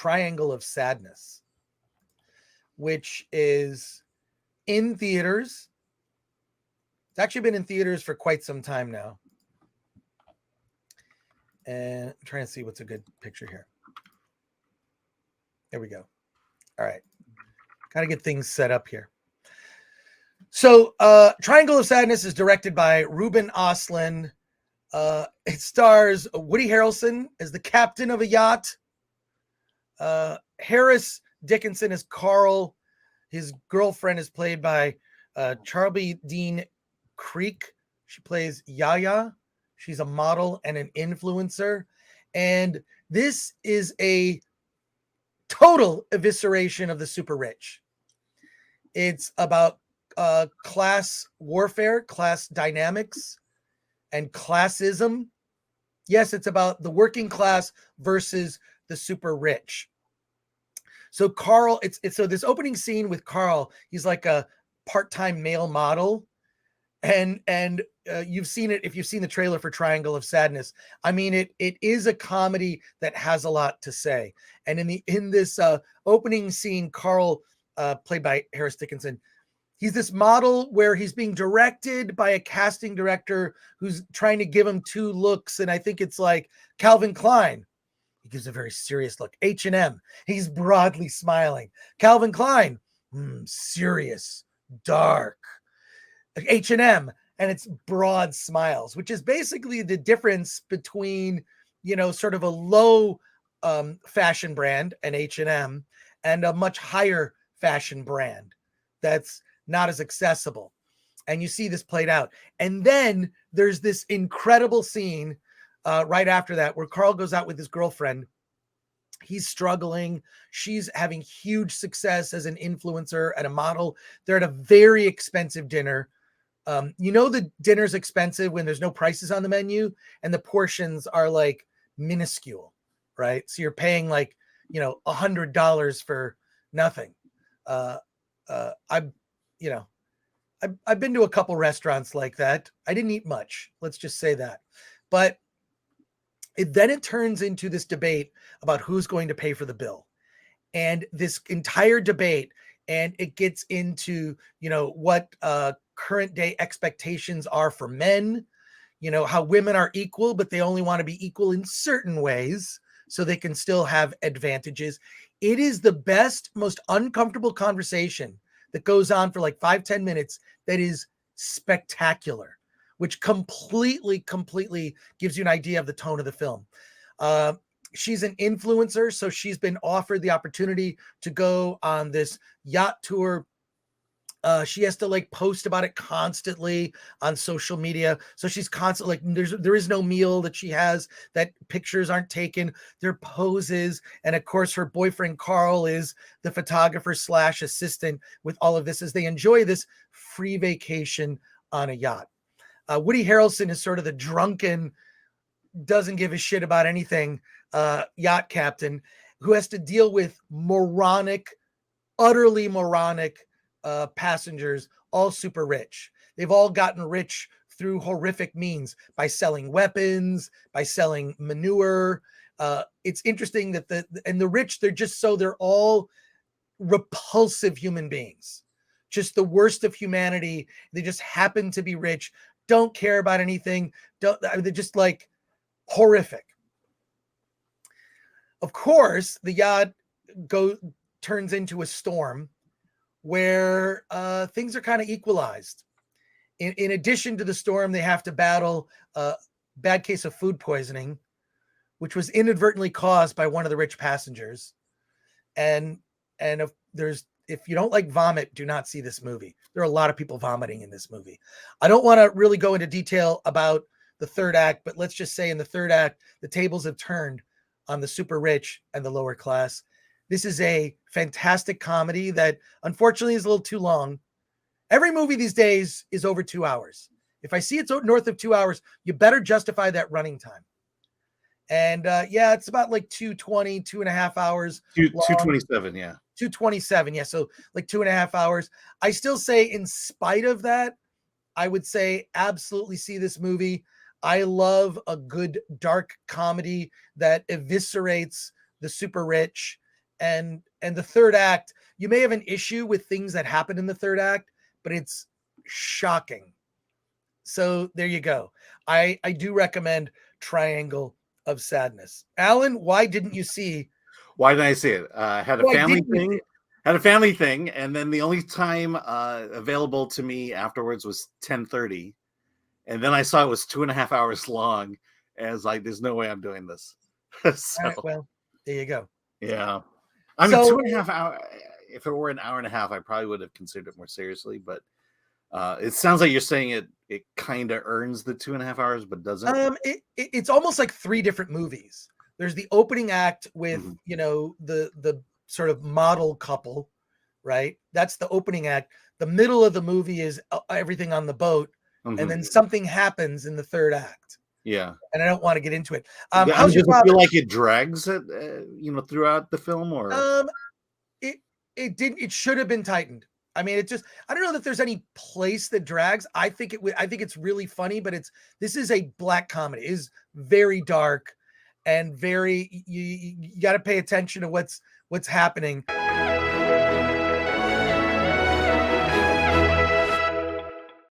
Triangle of Sadness, which is in theaters. It's actually been in theaters for quite some time now. And I'm trying to see what's a good picture here. There we go. All right. Got to get things set up here. So Triangle of Sadness is directed by Ruben Östlund. It stars Woody Harrelson as the captain of a yacht. Harris Dickinson is Carl. His girlfriend is played by Charlie Dean Creek. She plays Yaya. She's a model and an influencer. And this is a total evisceration of the super rich. It's about class warfare, class dynamics, and classism. Yes, it's about the working class versus the super rich. So Carl, it's so this opening scene with Carl, he's like a part-time male model. And you've seen it if you've seen the trailer for Triangle of Sadness. I mean, it is a comedy that has a lot to say. And in this opening scene, Carl, played by Harris Dickinson, he's this model where he's being directed by a casting director who's trying to give him two looks, and I think it's like Calvin Klein. He gives a very serious look. H&M, he's broadly smiling. Calvin Klein, serious, dark. H&M, and it's broad smiles, which is basically the difference between, sort of a low fashion brand, an H&M, and a much higher fashion brand that's not as accessible. And you see this played out. And then there's this incredible scene right after that where Carl goes out with his girlfriend. He's struggling. She's having huge success as an influencer and a model. They're at a very expensive dinner. The dinner's expensive when there's no prices on the menu and the portions are like minuscule, right? So you're paying like, $100 for nothing. I've been to a couple restaurants like that. I didn't eat much. Let's just say that. But then it turns into this debate about who's going to pay for the bill. And this entire debate, and it gets into, what current day expectations are for men, how women are equal, but they only want to be equal in certain ways so they can still have advantages. It is the best, most uncomfortable conversation that goes on for like 5-10 minutes that is spectacular, which completely gives you an idea of the tone of the film. She's an influencer, so she's been offered the opportunity to go on this yacht tour. She has to like post about it constantly on social media. So she's constantly like, there is no meal that she has that pictures aren't taken. They're poses. And of course, her boyfriend, Carl, is the photographer / assistant with all of this as they enjoy this free vacation on a yacht. Woody Harrelson is sort of the drunken, doesn't give a shit about anything yacht captain who has to deal with utterly moronic passengers, all super rich. They've all gotten rich through horrific means by selling weapons, by selling manure. It's interesting that the rich, they're all repulsive human beings, just the worst of humanity. They just happen to be rich, don't care about anything. They're just like horrific. Of course, the yacht turns into a storm where things are kind of equalized. In addition to the storm, they have to battle a bad case of food poisoning, which was inadvertently caused by one of the rich passengers. And if you don't like vomit, do not see this movie. There are a lot of people vomiting in this movie. I don't want to really go into detail about the third act, but let's just say in the third act, the tables have turned on the super rich and the lower class. This is a fantastic comedy that unfortunately is a little too long. Every movie these days is over 2 hours. If I see it's north of 2 hours, you better justify that running time. And it's about like 2:20, 2.5 hours. 2:27, yeah. 2:27, yeah. So like 2.5 hours. I still say, in spite of that, I would say absolutely see this movie. I love a good dark comedy that eviscerates the super rich and the third act, you may have an issue with things that happen in the third act, but it's shocking. So there you go. I do recommend Triangle of Sadness. Alan, why didn't you see? Why didn't I see it? Had a Why family didn't you see thing. it? Had a family thing, and then the only time available to me afterwards was 10:30, and then I saw it was 2.5 hours long. And I was like, "There's no way I'm doing this." All So right, well, there you go. yeah, I mean, So 2.5 hours. If it were an hour and a half, I probably would have considered it more seriously. But it sounds like you're saying it kind of earns the 2.5 hours, but doesn't. it's almost like three different movies. There's the opening act with Mhm. the sort of model couple, right? That's the opening act. The middle of the movie is everything on the boat, and then Mhm. something happens in the third act. Yeah. And I don't want to get into it. I mean, How's your does it father? feel like it drags it, throughout the film, or? It it didn't. It should have been tightened. I mean, it just. I don't know that there's any place that drags. I think it. I think it's really funny, but this is a black comedy. It is very dark, and very. You got to pay attention to what's happening.